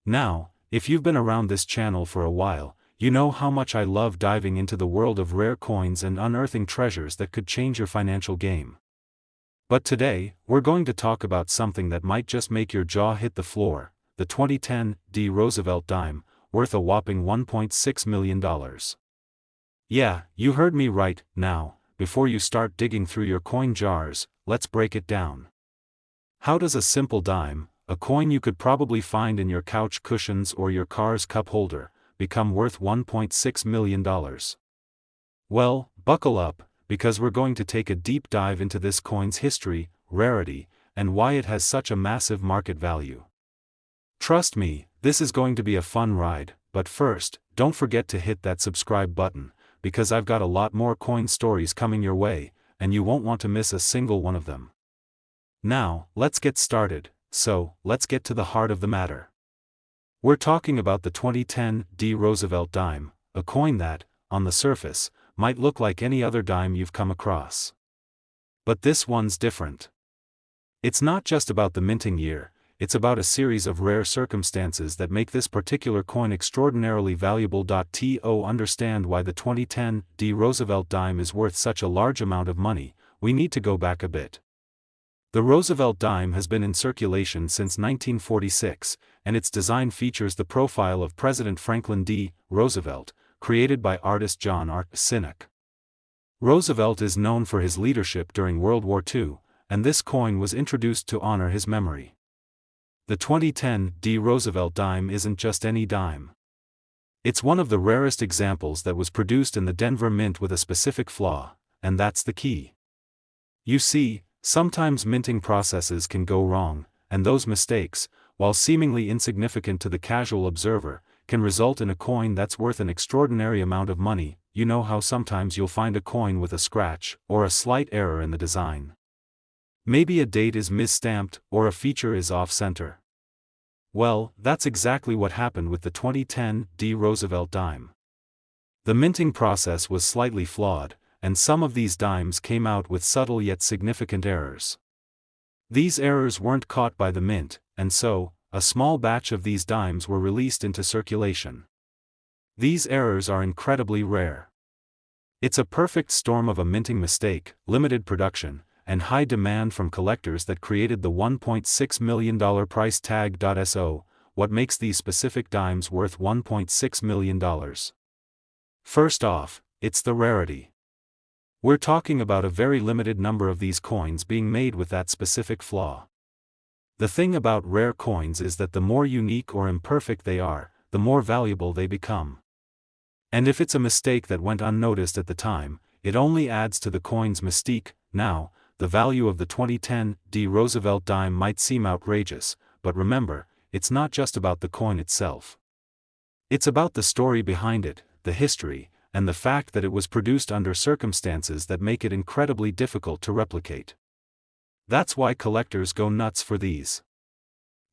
Now, if you've been around this channel for a while, you know how much I love diving into the world of rare coins and unearthing treasures that could change your financial game. But today, we're going to talk about something that might just make your jaw hit the floor, the 2010 Roosevelt dime, worth a whopping $1.6 million. Yeah, you heard me right. Now, before you start digging through your coin jars, let's break it down. How does a simple dime, a coin you could probably find in your couch cushions or your car's cup holder, become worth $1.6 million? Well, buckle up, because we're going to take a deep dive into this coin's history, rarity, and why it has such a massive market value. Trust me, this is going to be a fun ride, but first, don't forget to hit that subscribe button, because I've got a lot more coin stories coming your way, and you won't want to miss a single one of them. Now, let's get started. So, let's get to the heart of the matter. We're talking about the 2010 Roosevelt dime, a coin that, on the surface, might look like any other dime you've come across. But this one's different. It's not just about the minting year, it's about a series of rare circumstances that make this particular coin extraordinarily valuable. To understand why the 2010 Roosevelt dime is worth such a large amount of money, we need to go back a bit. The Roosevelt dime has been in circulation since 1946, and its design features the profile of President Franklin D. Roosevelt, created by artist John R. Sinek. Roosevelt is known for his leadership during World War II, and this coin was introduced to honor his memory. The 2010 Roosevelt dime isn't just any dime. It's one of the rarest examples that was produced in the Denver Mint with a specific flaw, and that's the key. You see, sometimes minting processes can go wrong, and those mistakes, while seemingly insignificant to the casual observer, can result in a coin that's worth an extraordinary amount of money. You know how sometimes you'll find a coin with a scratch, or a slight error in the design. Maybe a date is misstamped, or a feature is off-center. Well, that's exactly what happened with the 2010 Roosevelt dime. The minting process was slightly flawed, and some of these dimes came out with subtle yet significant errors. These errors weren't caught by the mint, and so, a small batch of these dimes were released into circulation. These errors are incredibly rare. It's a perfect storm of a minting mistake, limited production, and high demand from collectors that created the $1.6 million price tag. So, what makes these specific dimes worth $1.6 million? First off, it's the rarity. We're talking about a very limited number of these coins being made with that specific flaw. The thing about rare coins is that the more unique or imperfect they are, the more valuable they become. And if it's a mistake that went unnoticed at the time, it only adds to the coin's mystique. Now, the value of the 2010 Roosevelt dime might seem outrageous, but remember, it's not just about the coin itself. It's about the story behind it, the history, and the fact that it was produced under circumstances that make it incredibly difficult to replicate. That's why collectors go nuts for these.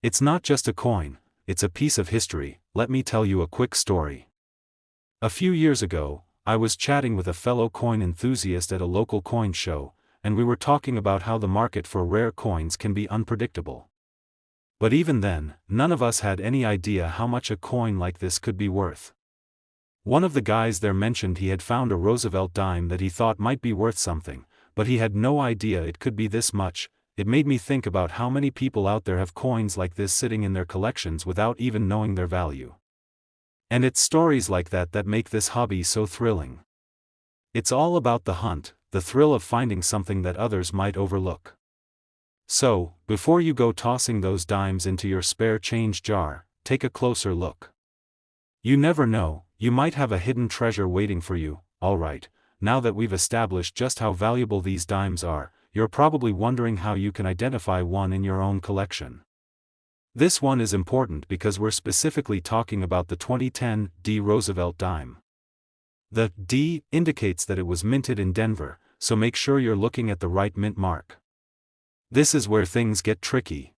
It's not just a coin, it's a piece of history. Let me tell you a quick story. A few years ago, I was chatting with a fellow coin enthusiast at a local coin show, and we were talking about how the market for rare coins can be unpredictable. But even then, none of us had any idea how much a coin like this could be worth. One of the guys there mentioned he had found a Roosevelt dime that he thought might be worth something, but he had no idea it could be this much. It made me think about how many people out there have coins like this sitting in their collections without even knowing their value. And it's stories like that that make this hobby so thrilling. It's all about the hunt, the thrill of finding something that others might overlook. So, before you go tossing those dimes into your spare change jar, take a closer look. You never know, you might have a hidden treasure waiting for you. Alright, now that we've established just how valuable these dimes are, you're probably wondering how you can identify one in your own collection. This one is important because we're specifically talking about the 2010 Roosevelt dime. The D indicates that it was minted in Denver, so make sure you're looking at the right mint mark. This is where things get tricky.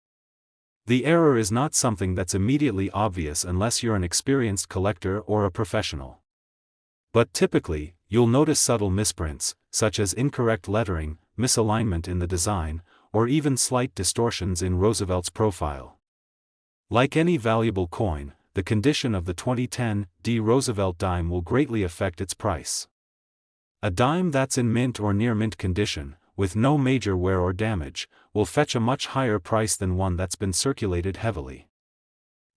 The error is not something that's immediately obvious unless you're an experienced collector or a professional. But typically, you'll notice subtle misprints, such as incorrect lettering, misalignment in the design, or even slight distortions in Roosevelt's profile. Like any valuable coin, the condition of the 2010 D Roosevelt dime will greatly affect its price. A dime that's in mint or near mint condition, with no major wear or damage, will fetch a much higher price than one that's been circulated heavily.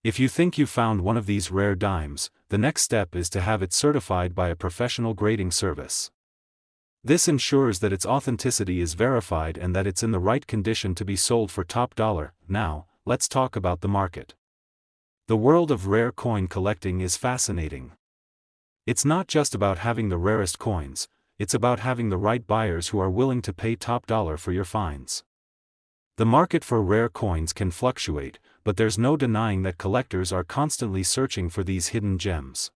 If you think you found one of these rare dimes, the next step is to have it certified by a professional grading service. This ensures that its authenticity is verified and that it's in the right condition to be sold for top dollar. Now, let's talk about the market. The world of rare coin collecting is fascinating. It's not just about having the rarest coins, it's about having the right buyers who are willing to pay top dollar for your finds. The market for rare coins can fluctuate, but there's no denying that collectors are constantly searching for these hidden gems.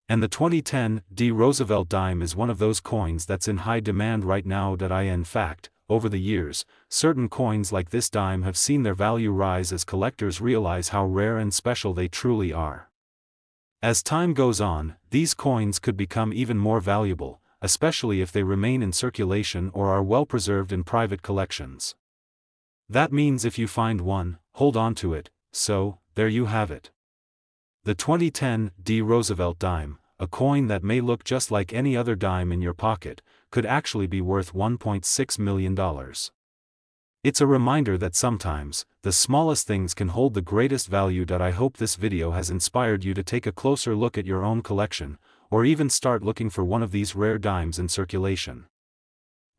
And the 2010 D Roosevelt dime is one of those coins that's in high demand right now. In fact, over the years, certain coins like this dime have seen their value rise as collectors realize how rare and special they truly are. As time goes on, these coins could become even more valuable, especially if they remain in circulation or are well preserved in private collections. That means if you find one, hold on to it. So, there you have it. The 2010 D Roosevelt dime, a coin that may look just like any other dime in your pocket, could actually be worth $1.6 million. It's a reminder that sometimes, the smallest things can hold the greatest value. I hope this video has inspired you to take a closer look at your own collection, or even start looking for one of these rare dimes in circulation.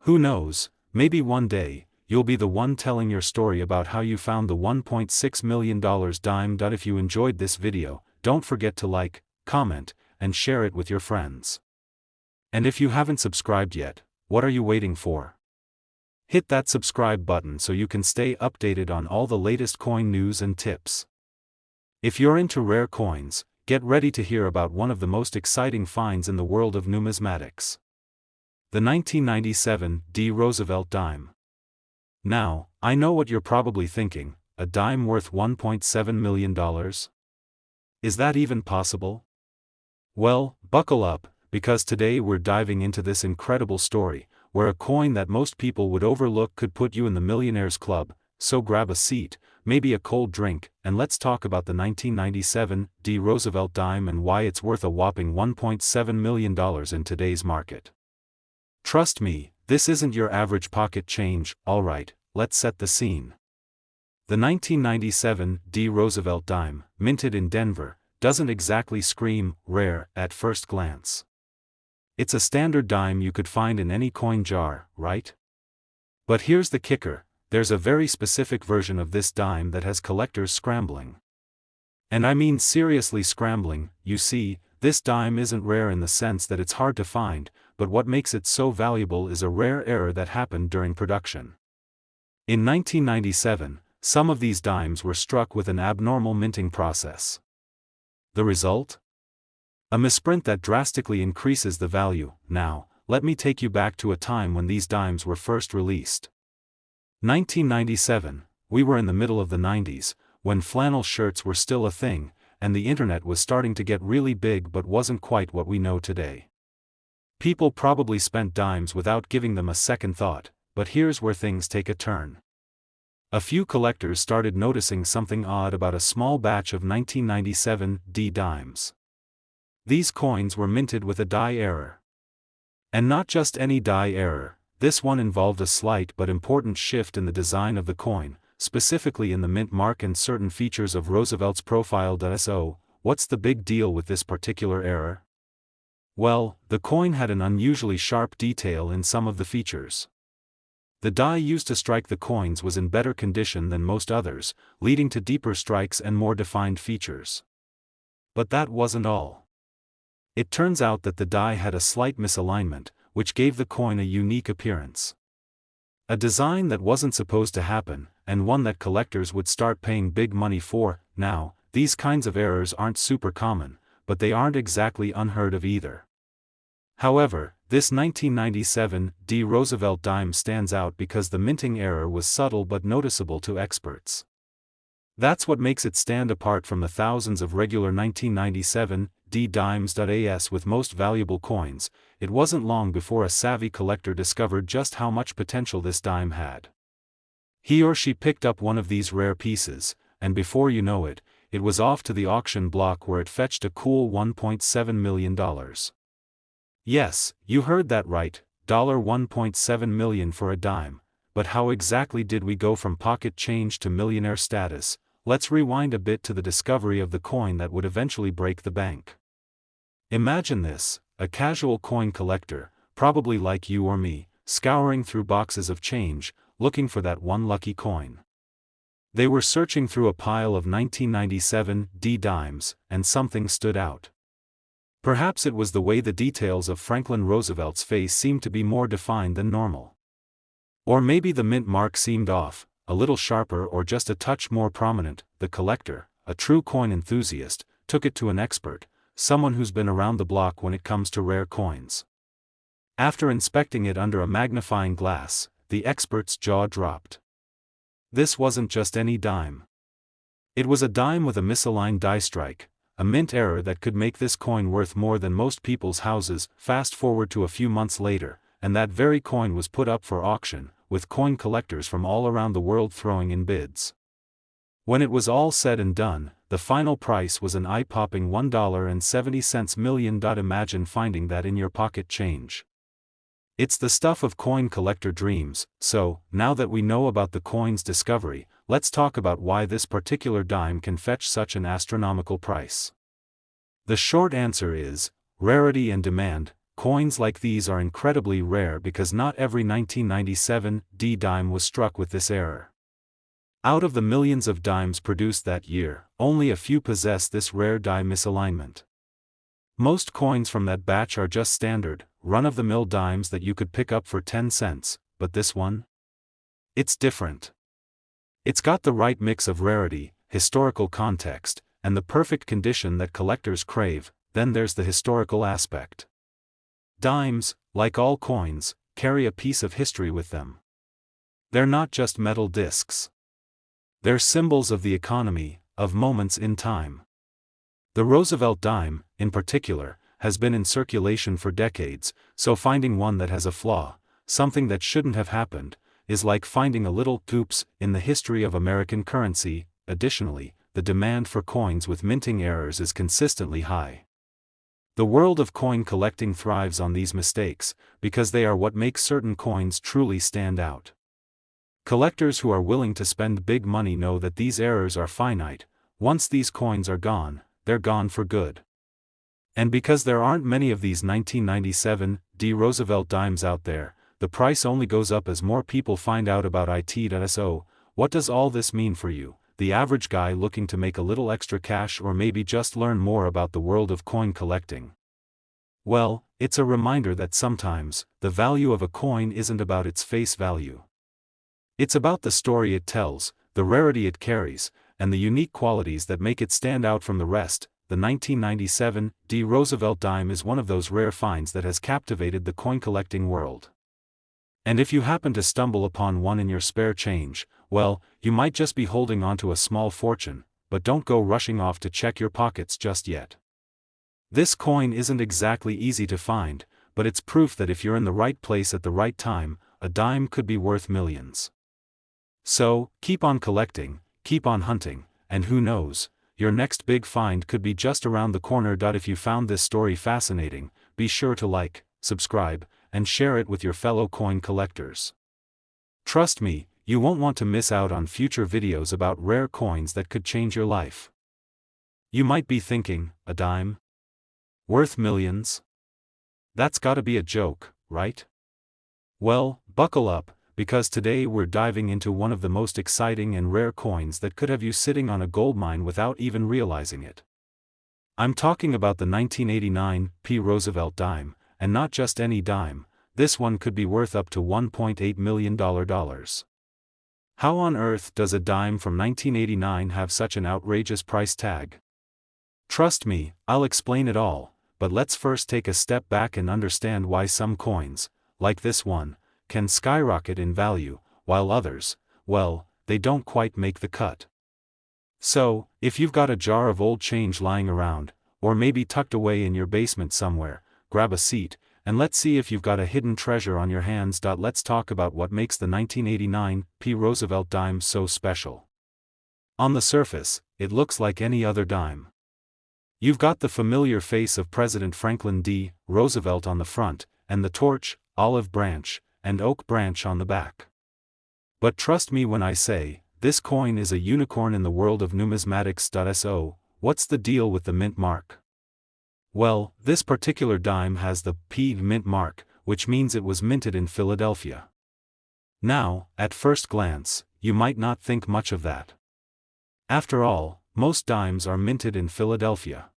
Who knows, maybe one day, you'll be the one telling your story about how you found the $1.6 million dime. If you enjoyed this video, don't forget to like, comment, and share it with your friends. And if you haven't subscribed yet, what are you waiting for? Hit that subscribe button so you can stay updated on all the latest coin news and tips. If you're into rare coins, get ready to hear about one of the most exciting finds in the world of numismatics. The 1997 D Roosevelt dime. Now, I know what you're probably thinking, a dime worth $1.7 million? Is that even possible? Well, buckle up, because today we're diving into this incredible story, where a coin that most people would overlook could put you in the Millionaires Club. So grab a seat, maybe a cold drink, and let's talk about the 1997 D Roosevelt dime and why it's worth a whopping $1.7 million in today's market. Trust me, this isn't your average pocket change. Alright, let's set the scene. The 1997 D Roosevelt dime, minted in Denver, doesn't exactly scream rare at first glance. It's a standard dime you could find in any coin jar, right? But here's the kicker, there's a very specific version of this dime that has collectors scrambling. And I mean seriously scrambling. You see, this dime isn't rare in the sense that it's hard to find, but what makes it so valuable is a rare error that happened during production. In 1997, some of these dimes were struck with an abnormal minting process. The result? A misprint that drastically increases the value. Now, let me take you back to a time when these dimes were first released. 1997, we were in the middle of the 90s, when flannel shirts were still a thing, and the internet was starting to get really big but wasn't quite what we know today. People probably spent dimes without giving them a second thought, but here's where things take a turn. A few collectors started noticing something odd about a small batch of 1997 D dimes. These coins were minted with a die error. And not just any die error, this one involved a slight but important shift in the design of the coin, specifically in the mint mark and certain features of Roosevelt's profile. So, what's the big deal with this particular error? Well, the coin had an unusually sharp detail in some of the features. The die used to strike the coins was in better condition than most others, leading to deeper strikes and more defined features. But that wasn't all. It turns out that the die had a slight misalignment, which gave the coin a unique appearance. A design that wasn't supposed to happen, and one that collectors would start paying big money for. Now, these kinds of errors aren't super common, but they aren't exactly unheard of either. However, this 1997 D Roosevelt dime stands out because the minting error was subtle but noticeable to experts. That's what makes it stand apart from the thousands of regular 1997 D dimes. As with most valuable coins, it wasn't long before a savvy collector discovered just how much potential this dime had. He or she picked up one of these rare pieces, and before you know it, it was off to the auction block where it fetched a cool $1.7 million. Yes, you heard that right, $1.7 million for a dime. But how exactly did we go from pocket change to millionaire status? Let's rewind a bit to the discovery of the coin that would eventually break the bank. Imagine this, a casual coin collector, probably like you or me, scouring through boxes of change, looking for that one lucky coin. They were searching through a pile of 1997 D dimes, and something stood out. Perhaps it was the way the details of Franklin Roosevelt's face seemed to be more defined than normal. Or maybe the mint mark seemed off, a little sharper or just a touch more prominent. The collector, a true coin enthusiast, took it to an expert, someone who's been around the block when it comes to rare coins. After inspecting it under a magnifying glass, the expert's jaw dropped. This wasn't just any dime. It was a dime with a misaligned die strike, a mint error that could make this coin worth more than most people's houses. Fast forward to a few months later, and that very coin was put up for auction, with coin collectors from all around the world throwing in bids. When it was all said and done, the final price was an eye-popping $1.70 million. Imagine finding that in your pocket change. It's the stuff of coin collector dreams. So, now that we know about the coin's discovery, let's talk about why this particular dime can fetch such an astronomical price. The short answer is rarity and demand. Coins like these are incredibly rare because not every 1997 D dime was struck with this error. Out of the millions of dimes produced that year, only a few possess this rare die misalignment. Most coins from that batch are just standard, run-of-the-mill dimes that you could pick up for 10 cents, but this one? It's different. It's got the right mix of rarity, historical context, and the perfect condition that collectors crave. Then there's the historical aspect. Dimes, like all coins, carry a piece of history with them. They're not just metal discs. They're symbols of the economy, of moments in time. The Roosevelt dime, in particular, has been in circulation for decades, so finding one that has a flaw, something that shouldn't have happened, is like finding a little oops in the history of American currency. Additionally, the demand for coins with minting errors is consistently high. The world of coin collecting thrives on these mistakes, because they are what make certain coins truly stand out. Collectors who are willing to spend big money know that these errors are finite. Once these coins are gone, they're gone for good. And because there aren't many of these 1997 D Roosevelt dimes out there, the price only goes up as more people find out about it. So, what does all this mean for you, the average guy looking to make a little extra cash or maybe just learn more about the world of coin collecting? Well, it's a reminder that sometimes, the value of a coin isn't about its face value. It's about the story it tells, the rarity it carries, and the unique qualities that make it stand out from the rest. The 1997 D Roosevelt dime is one of those rare finds that has captivated the coin collecting world. And if you happen to stumble upon one in your spare change, well, you might just be holding onto a small fortune, but don't go rushing off to check your pockets just yet. This coin isn't exactly easy to find, but it's proof that if you're in the right place at the right time, a dime could be worth millions. So, keep on collecting, keep on hunting, and who knows, your next big find could be just around the corner. If you found this story fascinating, be sure to like, subscribe, and share it with your fellow coin collectors. Trust me, you won't want to miss out on future videos about rare coins that could change your life. You might be thinking, a dime? Worth millions? That's gotta be a joke, right? Well, buckle up, because today we're diving into one of the most exciting and rare coins that could have you sitting on a goldmine without even realizing it. I'm talking about the 1989 P. Roosevelt dime, and not just any dime. This one could be worth up to $1.8 million. How on earth does a dime from 1989 have such an outrageous price tag? Trust me, I'll explain it all, but let's first take a step back and understand why some coins, like this one, can skyrocket in value, while others, well, they don't quite make the cut. So, if you've got a jar of old change lying around, or maybe tucked away in your basement somewhere, grab a seat, and let's see if you've got a hidden treasure on your hands. Let's talk about what makes the 1989 P. Roosevelt dime so special. On the surface, it looks like any other dime. You've got the familiar face of President Franklin D. Roosevelt on the front, and the torch, olive branch, and oak branch on the back. But trust me when I say, this coin is a unicorn in the world of numismatics. So, what's the deal with the mint mark? Well, this particular dime has the P mint mark, which means it was minted in Philadelphia. Now, at first glance, you might not think much of that. After all, most dimes are minted in Philadelphia.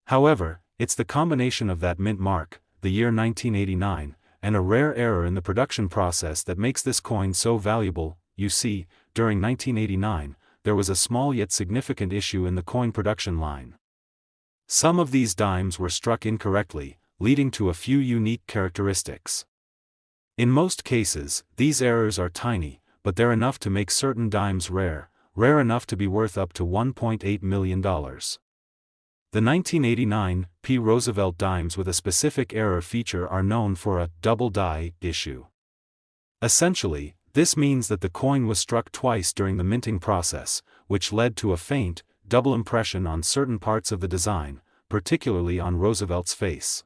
However, it's the combination of that mint mark, the year 1989, and a rare error in the production process that makes this coin so valuable. You see, during 1989, there was a small yet significant issue in the coin production line. Some of these dimes were struck incorrectly, leading to a few unique characteristics. In most cases, these errors are tiny, but they're enough to make certain dimes rare enough to be worth up to $1.8 million. The 1989 P. Roosevelt dimes with a specific error feature are known for a double die issue. Essentially, this means that the coin was struck twice during the minting process, which led to a faint, double impression on certain parts of the design, particularly on Roosevelt's face.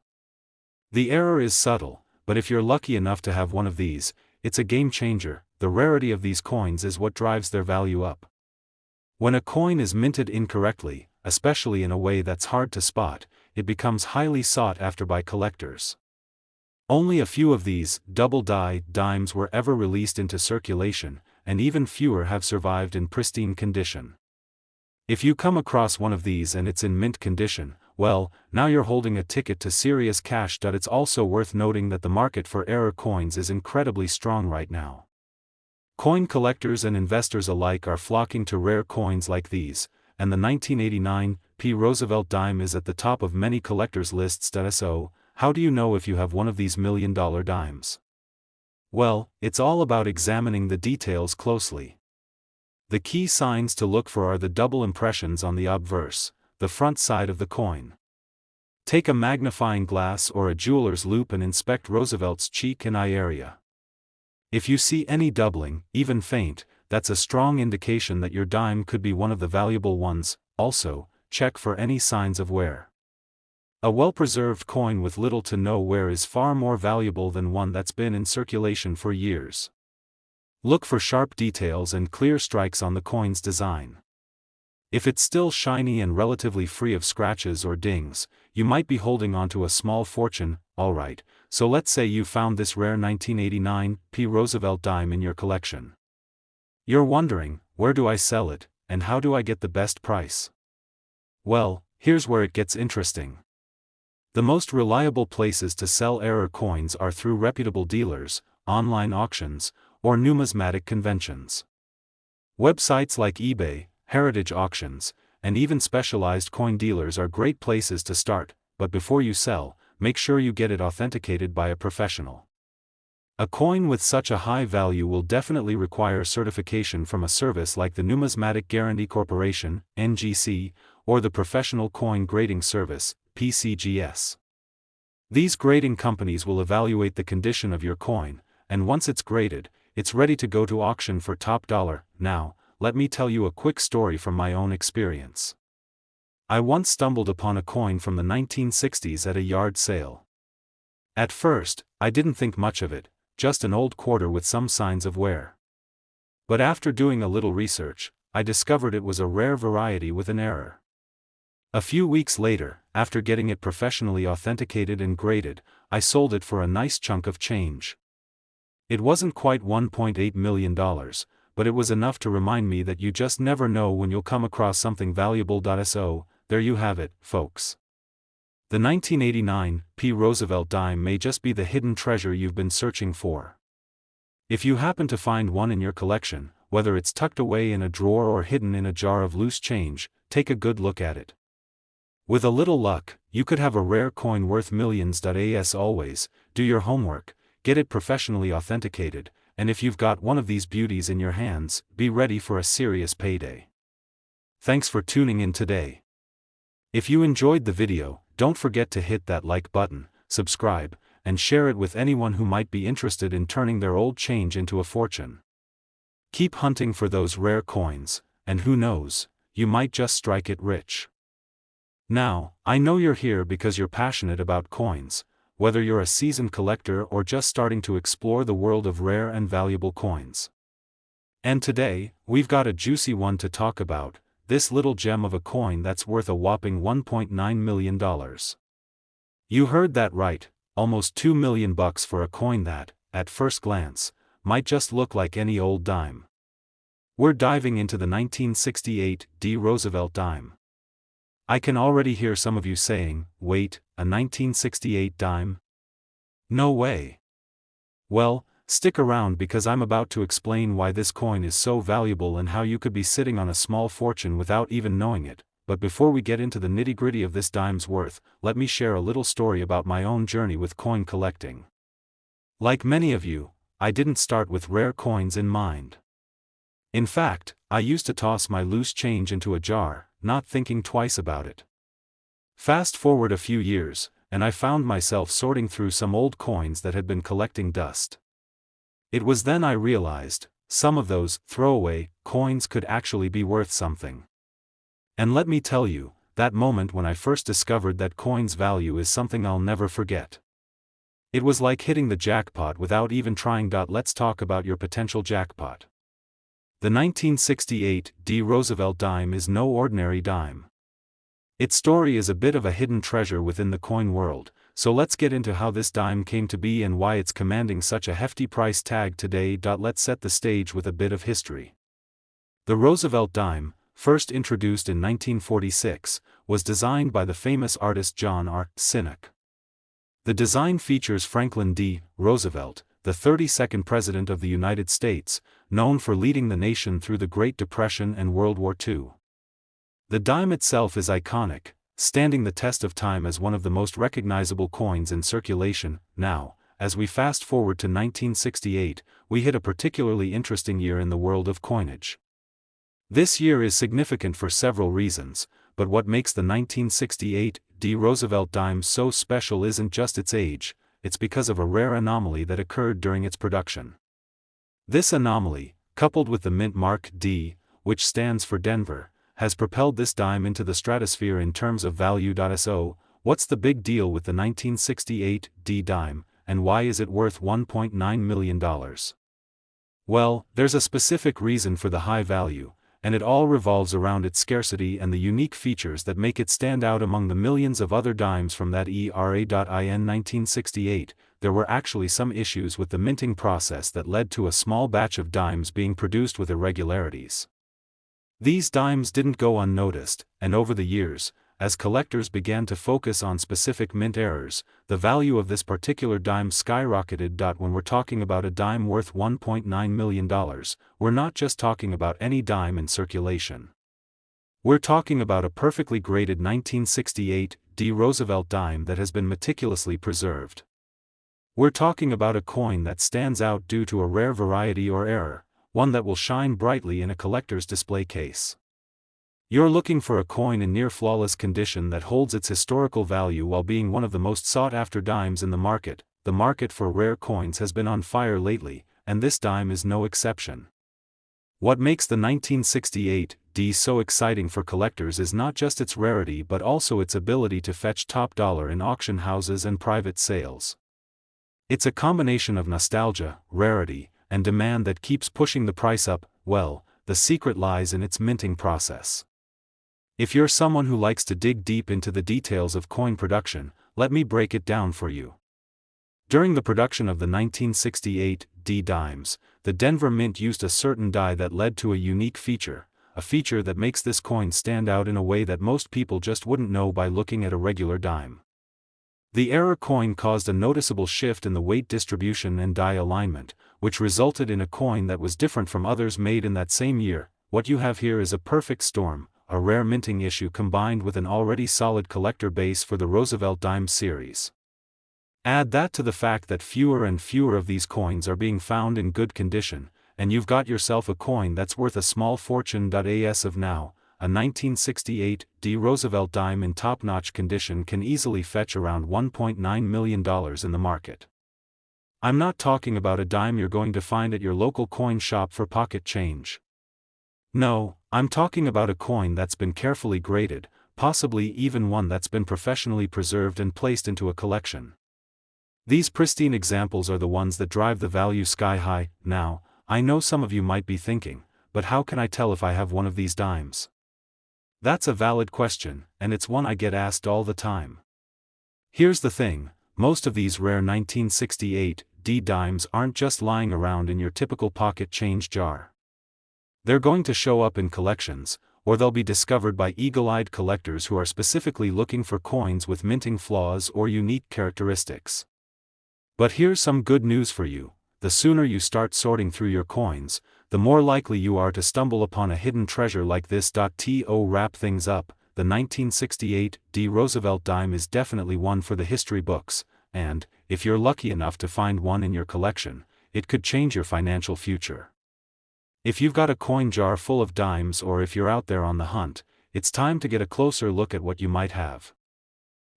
The error is subtle, but if you're lucky enough to have one of these, it's a game changer. The rarity of these coins is what drives their value up. When a coin is minted incorrectly, especially in a way that's hard to spot, it becomes highly sought after by collectors. Only a few of these double die dimes were ever released into circulation, and even fewer have survived in pristine condition. If you come across one of these and it's in mint condition, well, now you're holding a ticket to serious cash. It's also worth noting that the market for error coins is incredibly strong right now. Coin collectors and investors alike are flocking to rare coins like these, and the 1989 P. Roosevelt dime is at the top of many collectors' lists. So, how do you know if you have one of these $1 million dimes? Well, it's all about examining the details closely. The key signs to look for are the double impressions on the obverse, the front side of the coin. Take a magnifying glass or a jeweler's loupe and inspect Roosevelt's cheek and eye area. If you see any doubling, even faint, that's a strong indication that your dime could be one of the valuable ones. Also, check for any signs of wear. A well-preserved coin with little to no wear is far more valuable than one that's been in circulation for years. Look for sharp details and clear strikes on the coin's design. If it's still shiny and relatively free of scratches or dings, you might be holding onto a small fortune. Alright, so let's say you found this rare 1989 P. Roosevelt dime in your collection. You're wondering, where do I sell it, and how do I get the best price? Well, here's where it gets interesting. The most reliable places to sell error coins are through reputable dealers, online auctions, or numismatic conventions. Websites like eBay, heritage auctions, and even specialized coin dealers are great places to start, but before you sell, make sure you get it authenticated by a professional. A coin with such a high value will definitely require certification from a service like the Numismatic Guarantee Corporation, NGC, or the Professional Coin Grading Service, PCGS. These grading companies will evaluate the condition of your coin, and once it's graded, it's ready to go to auction for top dollar. Now, let me tell you a quick story from my own experience. I once stumbled upon a coin from the 1960s at a yard sale. At first, I didn't think much of it, just an old quarter with some signs of wear. But after doing a little research, I discovered it was a rare variety with an error. A few weeks later, after getting it professionally authenticated and graded, I sold it for a nice chunk of change. It wasn't quite $1.8 million, but it was enough to remind me that you just never know when you'll come across something valuable. So, there you have it, folks. The 1989 P. Roosevelt dime may just be the hidden treasure you've been searching for. If you happen to find one in your collection, whether it's tucked away in a drawer or hidden in a jar of loose change, take a good look at it. With a little luck, you could have a rare coin worth millions. As always, do your homework, get it professionally authenticated, and if you've got one of these beauties in your hands, be ready for a serious payday. Thanks for tuning in today. If you enjoyed the video, don't forget to hit that like button, subscribe, and share it with anyone who might be interested in turning their old change into a fortune. Keep hunting for those rare coins, and who knows, you might just strike it rich. Now, I know you're here because you're passionate about coins, whether you're a seasoned collector or just starting to explore the world of rare and valuable coins. And today, we've got a juicy one to talk about, this little gem of a coin that's worth a whopping $1.9 million. You heard that right, almost $2 million for a coin that, at first glance, might just look like any old dime. We're diving into the 1968 D. Roosevelt dime. I can already hear some of you saying, wait, a 1968 dime? No way. Well, stick around because I'm about to explain why this coin is so valuable and how you could be sitting on a small fortune without even knowing it. But before we get into the nitty-gritty of this dime's worth, let me share a little story about my own journey with coin collecting. Like many of you, I didn't start with rare coins in mind. In fact, I used to toss my loose change into a jar, not thinking twice about it. Fast forward a few years, and I found myself sorting through some old coins that had been collecting dust. It was then I realized, some of those throwaway coins could actually be worth something. And let me tell you, that moment when I first discovered that coin's value is something I'll never forget. It was like hitting the jackpot without even trying. Let's talk about your potential jackpot. The 1968 D. Roosevelt dime is no ordinary dime. Its story is a bit of a hidden treasure within the coin world, so let's get into how this dime came to be and why it's commanding such a hefty price tag today. Let's set the stage with a bit of history. The Roosevelt dime, first introduced in 1946, was designed by the famous artist John R. Sinek. The design features Franklin D. Roosevelt, the 32nd President of the United States, known for leading the nation through the Great Depression and World War II. The dime itself is iconic, standing the test of time as one of the most recognizable coins in circulation. Now, as we fast forward to 1968, we hit a particularly interesting year in the world of coinage. This year is significant for several reasons, but what makes the 1968 D. Roosevelt dime so special isn't just its age, it's because of a rare anomaly that occurred during its production. This anomaly, coupled with the mint mark D, which stands for Denver, has propelled this dime into the stratosphere in terms of value. So, what's the big deal with the 1968 D dime, and why is it worth $1.9 million? Well, there's a specific reason for the high value, and it all revolves around its scarcity and the unique features that make it stand out among the millions of other dimes from that era. In 1968, there were actually some issues with the minting process that led to a small batch of dimes being produced with irregularities. These dimes didn't go unnoticed, and over the years, as collectors began to focus on specific mint errors, the value of this particular dime skyrocketed. When we're talking about a dime worth $1.9 million, we're not just talking about any dime in circulation. We're talking about a perfectly graded 1968 D. Roosevelt dime that has been meticulously preserved. We're talking about a coin that stands out due to a rare variety or error, one that will shine brightly in a collector's display case. You're looking for a coin in near-flawless condition that holds its historical value while being one of the most sought-after dimes in the market. The market for rare coins has been on fire lately, and this dime is no exception. What makes the 1968 D so exciting for collectors is not just its rarity but also its ability to fetch top dollar in auction houses and private sales. It's a combination of nostalgia, rarity, and demand that keeps pushing the price up. Well, the secret lies in its minting process. If you're someone who likes to dig deep into the details of coin production, let me break it down for you. During the production of the 1968 D dimes, the Denver Mint used a certain die that led to a unique feature, a feature that makes this coin stand out in a way that most people just wouldn't know by looking at a regular dime. The error coin caused a noticeable shift in the weight distribution and die alignment, which resulted in a coin that was different from others made in that same year. What you have here is a perfect storm, a rare minting issue combined with an already solid collector base for the Roosevelt dime series. Add that to the fact that fewer and fewer of these coins are being found in good condition, and you've got yourself a coin that's worth a small fortune. As of now, a 1968 D. Roosevelt dime in top-notch condition can easily fetch around $1.9 million in the market. I'm not talking about a dime you're going to find at your local coin shop for pocket change. No, I'm talking about a coin that's been carefully graded, possibly even one that's been professionally preserved and placed into a collection. These pristine examples are the ones that drive the value sky high. Now, I know some of you might be thinking, but how can I tell if I have one of these dimes? That's a valid question, and it's one I get asked all the time. Here's the thing, most of these rare 1968 D dimes aren't just lying around in your typical pocket change jar. They're going to show up in collections, or they'll be discovered by eagle-eyed collectors who are specifically looking for coins with minting flaws or unique characteristics. But here's some good news for you: the sooner you start sorting through your coins, the more likely you are to stumble upon a hidden treasure like this. To wrap things up, the 1968 D Roosevelt dime is definitely one for the history books, and, if you're lucky enough to find one in your collection, it could change your financial future. If you've got a coin jar full of dimes, or if you're out there on the hunt, it's time to get a closer look at what you might have.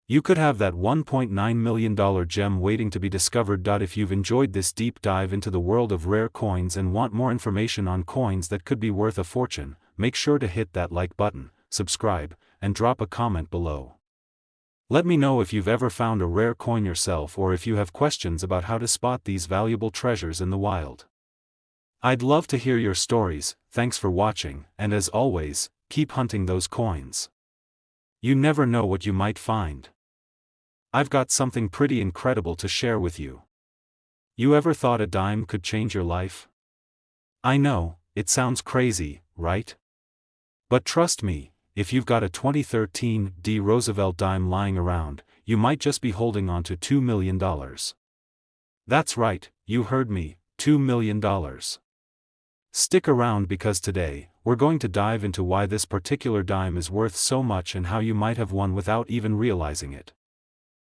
You could have that $1.9 million gem waiting to be discovered. If you've enjoyed this deep dive into the world of rare coins and want more information on coins that could be worth a fortune, make sure to hit that like button, subscribe, and drop a comment below. Let me know if you've ever found a rare coin yourself, or if you have questions about how to spot these valuable treasures in the wild. I'd love to hear your stories. Thanks for watching, and as always, keep hunting those coins. You never know what you might find. I've got something pretty incredible to share with you. You ever thought a dime could change your life? I know, it sounds crazy, right? But trust me, if you've got a 2013 D Roosevelt dime lying around, you might just be holding on to $2 million. That's right, you heard me, $2 million. Stick around, because today, we're going to dive into why this particular dime is worth so much and how you might have one without even realizing it.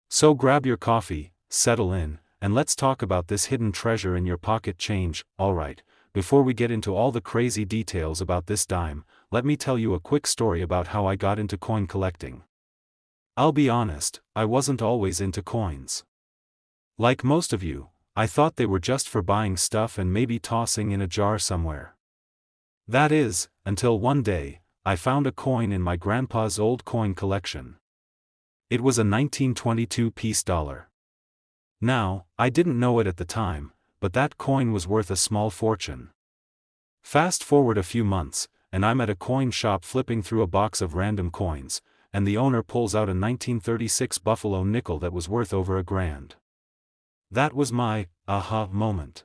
So grab your coffee, settle in, and let's talk about this hidden treasure in your pocket change. Alright, before we get into all the crazy details about this dime, let me tell you a quick story about how I got into coin collecting. I'll be honest, I wasn't always into coins. Like most of you, I thought they were just for buying stuff and maybe tossing in a jar somewhere. That is, until one day, I found a coin in my grandpa's old coin collection. It was a 1922-piece dollar. Now, I didn't know it at the time, but that coin was worth a small fortune. Fast forward a few months, and I'm at a coin shop flipping through a box of random coins, and the owner pulls out a 1936 Buffalo nickel that was worth over $1,000. That was my aha moment.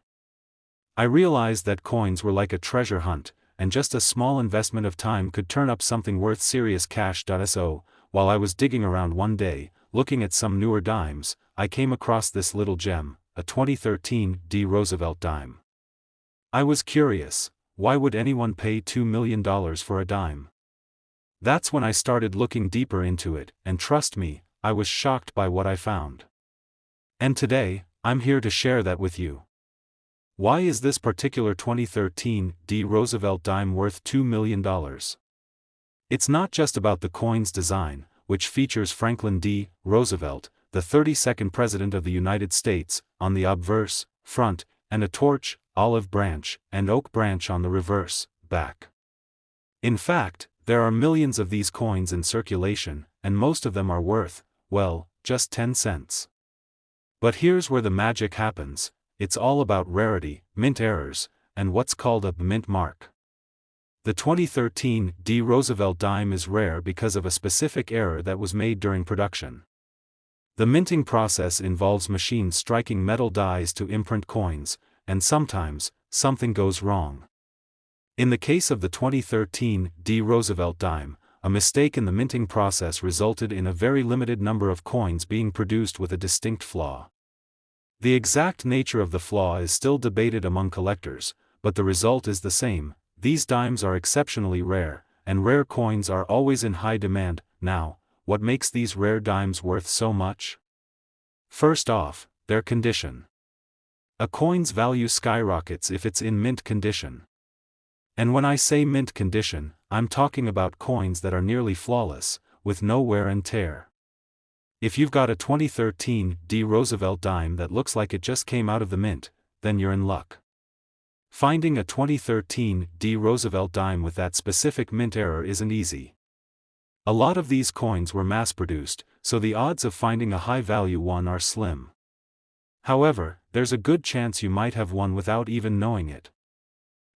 I realized that coins were like a treasure hunt, and just a small investment of time could turn up something worth serious cash. So, while I was digging around one day, looking at some newer dimes, I came across this little gem, a 2013 D Roosevelt dime. I was curious, why would anyone pay $2 million for a dime? That's when I started looking deeper into it, and trust me, I was shocked by what I found. And today, I'm here to share that with you. Why is this particular 2013 D Roosevelt dime worth $2 million? It's not just about the coin's design, which features Franklin D. Roosevelt, the 32nd President of the United States, on the obverse, front, and a torch, olive branch, and oak branch on the reverse, back. In fact, there are millions of these coins in circulation, and most of them are worth, well, just 10 cents. But here's where the magic happens: it's all about rarity, mint errors, and what's called a mint mark. The 2013 D Roosevelt dime is rare because of a specific error that was made during production. The minting process involves machines striking metal dies to imprint coins, and sometimes, something goes wrong. In the case of the 2013 D Roosevelt dime, a mistake in the minting process resulted in a very limited number of coins being produced with a distinct flaw. The exact nature of the flaw is still debated among collectors, but the result is the same. These dimes are exceptionally rare, and rare coins are always in high demand. Now, what makes these rare dimes worth so much? First off, their condition. A coin's value skyrockets if it's in mint condition. And when I say mint condition, I'm talking about coins that are nearly flawless, with no wear and tear. If you've got a 2013 D Roosevelt dime that looks like it just came out of the mint, then you're in luck. Finding a 2013 D Roosevelt dime with that specific mint error isn't easy. A lot of these coins were mass-produced, so the odds of finding a high-value one are slim. However, there's a good chance you might have one without even knowing it.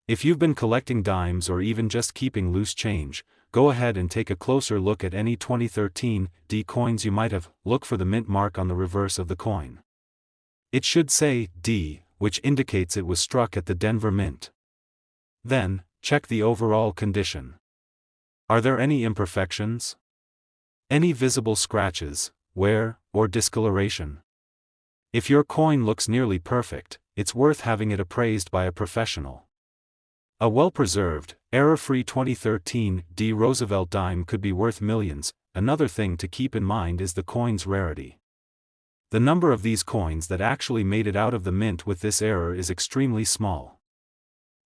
If you've been collecting dimes or even just keeping loose change, go ahead and take a closer look at any 2013 D coins you might have. Look for the mint mark on the reverse of the coin. It should say D, which indicates it was struck at the Denver Mint. Then, check the overall condition. Are there any imperfections? Any visible scratches, wear, or discoloration? If your coin looks nearly perfect, it's worth having it appraised by a professional. A well-preserved, error-free 2013 D Roosevelt dime could be worth millions. Another thing to keep in mind is the coin's rarity. The number of these coins that actually made it out of the mint with this error is extremely small.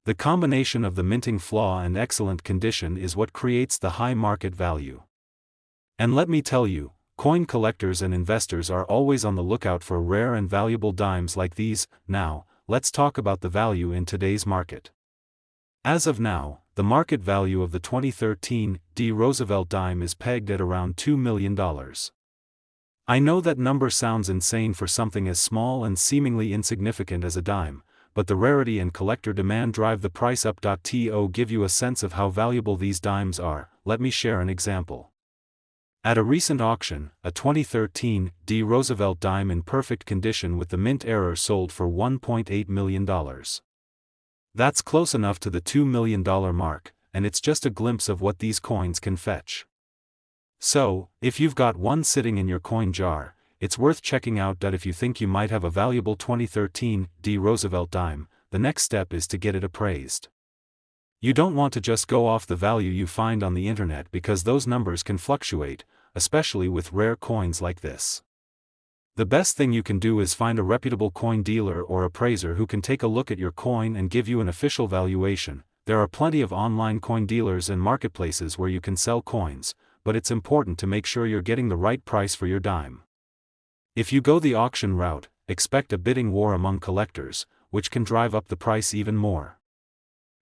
The combination of the minting flaw and excellent condition is what creates the high market value. And let me tell you, coin collectors and investors are always on the lookout for rare and valuable dimes like these. Now, let's talk about the value in today's market. As of now, the market value of the 2013 D Roosevelt dime is pegged at around $2 million. I know that number sounds insane for something as small and seemingly insignificant as a dime, but the rarity and collector demand drive the price up. To give you a sense of how valuable these dimes are, let me share an example. At a recent auction, a 2013 D Roosevelt dime in perfect condition with the mint error sold for $1.8 million. That's close enough to the $2 million mark, and it's just a glimpse of what these coins can fetch. So, if you've got one sitting in your coin jar, it's worth checking out. If you think you might have a valuable 2013 D Roosevelt dime, the next step is to get it appraised. You don't want to just go off the value you find on the internet because those numbers can fluctuate, especially with rare coins like this. The best thing you can do is find a reputable coin dealer or appraiser who can take a look at your coin and give you an official valuation. There are plenty of online coin dealers and marketplaces where you can sell coins, but it's important to make sure you're getting the right price for your dime. If you go the auction route, expect a bidding war among collectors, which can drive up the price even more.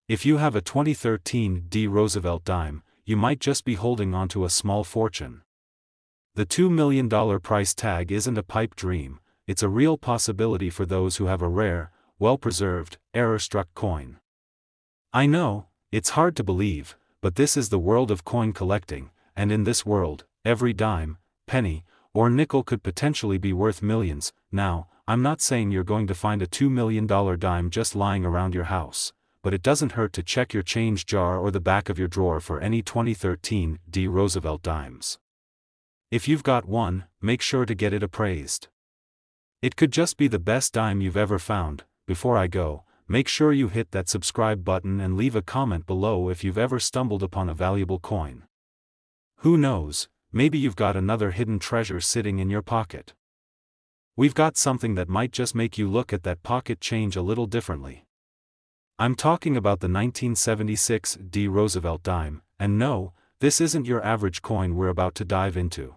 If you have a 2013 D Roosevelt dime, you might just be holding onto a small fortune. The $2 million price tag isn't a pipe dream, it's a real possibility for those who have a rare, well-preserved, error-struck coin. I know, it's hard to believe, but this is the world of coin collecting, and in this world, every dime, penny, or nickel could potentially be worth millions. Now, I'm not saying you're going to find a $2 million dime just lying around your house, but it doesn't hurt to check your change jar or the back of your drawer for any 2013 D Roosevelt dimes. If you've got one, make sure to get it appraised. It could just be the best dime you've ever found. Before I go, make sure you hit that subscribe button and leave a comment below if you've ever stumbled upon a valuable coin. Who knows, maybe you've got another hidden treasure sitting in your pocket. We've got something that might just make you look at that pocket change a little differently. I'm talking about the 1976 D Roosevelt dime, and no, this isn't your average coin we're about to dive into.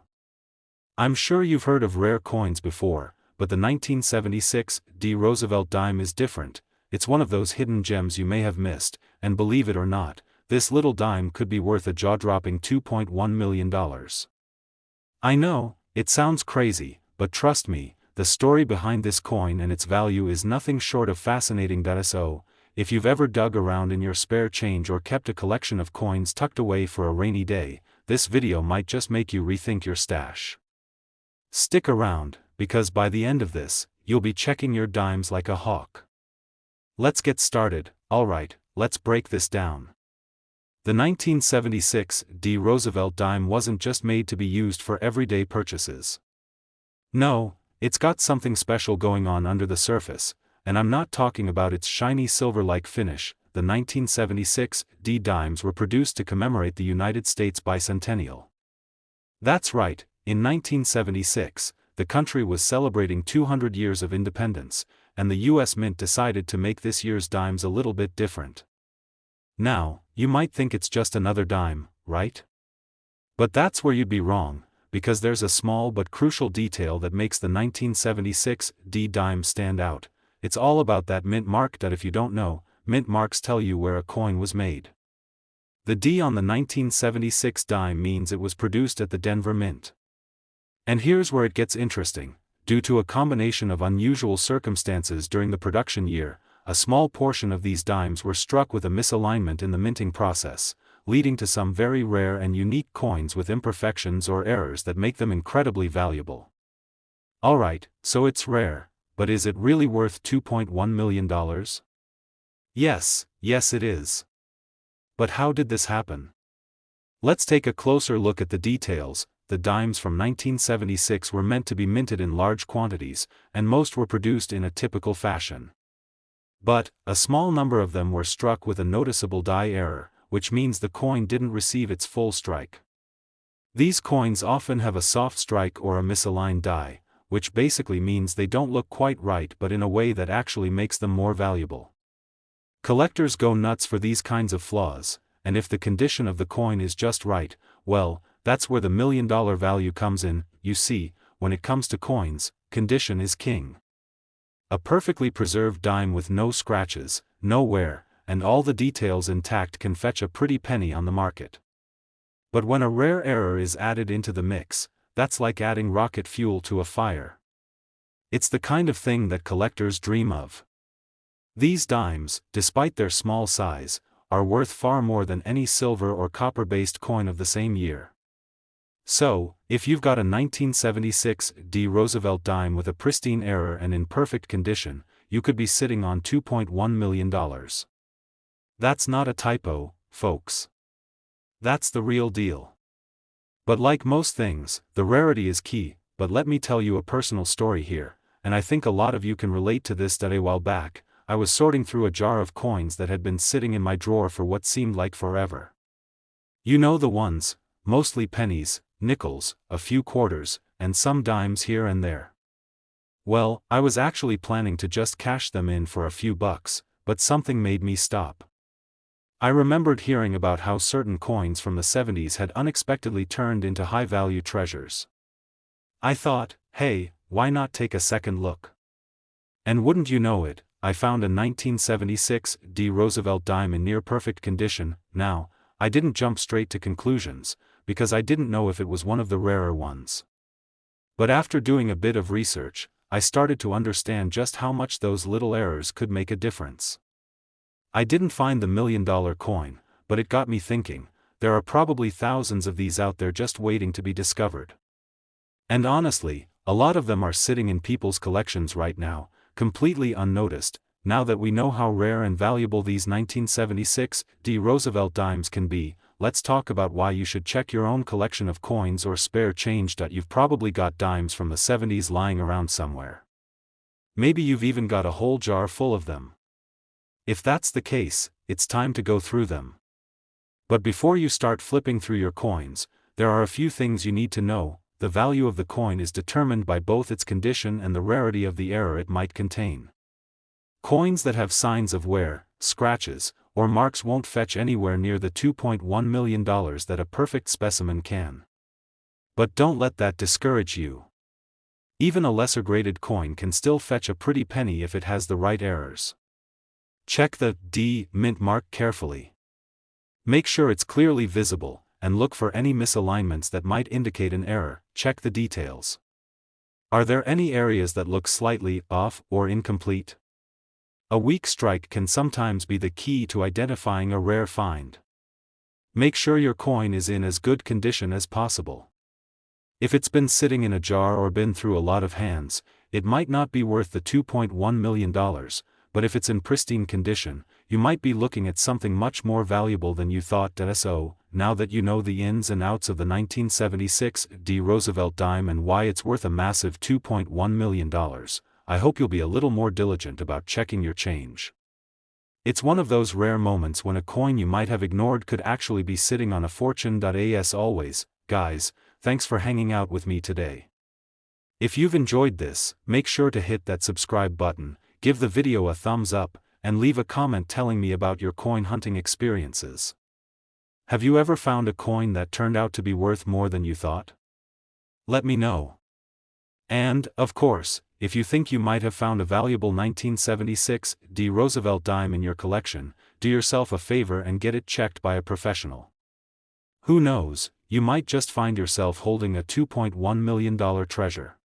I'm sure you've heard of rare coins before, but the 1976 D Roosevelt dime is different. It's one of those hidden gems you may have missed, and believe it or not, this little dime could be worth a jaw-dropping $2.1 million. I know, it sounds crazy, but trust me, the story behind this coin and its value is nothing short of fascinating. So, if you've ever dug around in your spare change or kept a collection of coins tucked away for a rainy day, this video might just make you rethink your stash. Stick around, because by the end of this, you'll be checking your dimes like a hawk. Let's get started. Alright, let's break this down. The 1976 D Roosevelt dime wasn't just made to be used for everyday purchases. No, it's got something special going on under the surface, and I'm not talking about its shiny silver-like finish. The 1976 D dimes were produced to commemorate the United States bicentennial. That's right, in 1976, the country was celebrating 200 years of independence, and the US Mint decided to make this year's dimes a little bit different. Now, you might think it's just another dime, right? But that's where you'd be wrong, because there's a small but crucial detail that makes the 1976 D dime stand out. It's all about that mint mark. If you don't know, mint marks tell you where a coin was made. The D on the 1976 dime means it was produced at the Denver Mint. And here's where it gets interesting. Due to a combination of unusual circumstances during the production year, a small portion of these dimes were struck with a misalignment in the minting process, leading to some very rare and unique coins with imperfections or errors that make them incredibly valuable. Alright, so it's rare, but is it really worth $2.1 million? Yes it is. But how did this happen? Let's take a closer look at the details. The dimes from 1976 were meant to be minted in large quantities, and most were produced in a typical fashion. But, a small number of them were struck with a noticeable die error, which means the coin didn't receive its full strike. These coins often have a soft strike or a misaligned die, which basically means they don't look quite right but in a way that actually makes them more valuable. Collectors go nuts for these kinds of flaws, and if the condition of the coin is just right, well, that's where the $1 million value comes in. You see, when it comes to coins, condition is king. A perfectly preserved dime with no scratches, no wear, and all the details intact can fetch a pretty penny on the market. But when a rare error is added into the mix, that's like adding rocket fuel to a fire. It's the kind of thing that collectors dream of. These dimes, despite their small size, are worth far more than any silver or copper-based coin of the same year. So, if you've got a 1976 D Roosevelt dime with a pristine error and in perfect condition, you could be sitting on $2.1 million. That's not a typo, folks. That's the real deal. But like most things, the rarity is key. But let me tell you a personal story here, and I think a lot of you can relate to this. That a while back, I was sorting through a jar of coins that had been sitting in my drawer for what seemed like forever. You know the ones, mostly pennies, nickels, a few quarters, and some dimes here and there. Well, I was actually planning to just cash them in for a few bucks, but something made me stop. I remembered hearing about how certain coins from the 70s had unexpectedly turned into high-value treasures. I thought, hey, why not take a second look? And wouldn't you know it, I found a 1976 D Roosevelt dime in near-perfect condition. Now, I didn't jump straight to conclusions, because I didn't know if it was one of the rarer ones. But after doing a bit of research, I started to understand just how much those little errors could make a difference. I didn't find the $1 million coin, but it got me thinking, there are probably thousands of these out there just waiting to be discovered. And honestly, a lot of them are sitting in people's collections right now, completely unnoticed. Now that we know how rare and valuable these 1976 D Roosevelt dimes can be, let's talk about why you should check your own collection of coins or spare change. You've probably got dimes from the 70s lying around somewhere. Maybe you've even got a whole jar full of them. If that's the case, it's time to go through them. But before you start flipping through your coins, there are a few things you need to know. The value of the coin is determined by both its condition and the rarity of the error it might contain. Coins that have signs of wear, scratches, or marks won't fetch anywhere near the $2.1 million that a perfect specimen can. But don't let that discourage you. Even a lesser graded coin can still fetch a pretty penny if it has the right errors. Check the D mint mark carefully. Make sure it's clearly visible, and look for any misalignments that might indicate an error. Check the details. Are there any areas that look slightly off or incomplete? A weak strike can sometimes be the key to identifying a rare find. Make sure your coin is in as good condition as possible. If it's been sitting in a jar or been through a lot of hands, it might not be worth the $2.1 million, but if it's in pristine condition, you might be looking at something much more valuable than you thought. So, now that you know the ins and outs of the 1976 D Roosevelt dime and why it's worth a massive $2.1 million, I hope you'll be a little more diligent about checking your change. It's one of those rare moments when a coin you might have ignored could actually be sitting on a fortune. As always, guys, thanks for hanging out with me today. If you've enjoyed this, make sure to hit that subscribe button, give the video a thumbs up, and leave a comment telling me about your coin hunting experiences. Have you ever found a coin that turned out to be worth more than you thought? Let me know. And, of course, if you think you might have found a valuable 1976 D. Roosevelt dime in your collection, do yourself a favor and get it checked by a professional. Who knows, you might just find yourself holding a $2.1 million treasure.